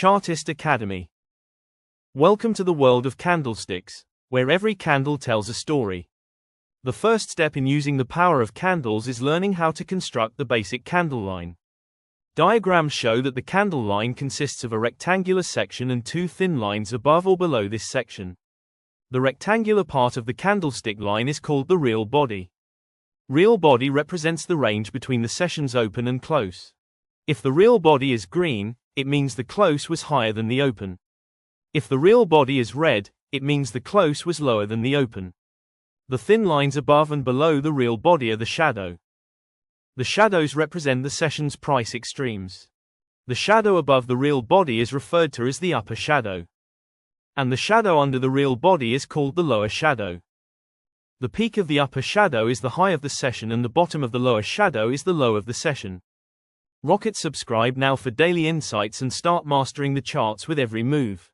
Chartist Academy. Welcome to the world of candlesticks, where every candle tells a story. The first step in using the power of candles is learning how to construct the basic candle line. Diagrams show that the candle line consists of a rectangular section and two thin lines above or below this section. The rectangular part of the candlestick line is called the real body. Real body represents the range between the sessions open and close. If the real body is green, it means the close was higher than the open. If the real body is red, it means the close was lower than the open. The thin lines above and below the real body are the shadow. The shadows represent the session's price extremes. The shadow above the real body is referred to as the upper shadow. And the shadow under the real body is called the lower shadow. The peak of the upper shadow is the high of the session and the bottom of the lower shadow is the low of the session. Subscribe now for daily insights and start mastering the charts with every move.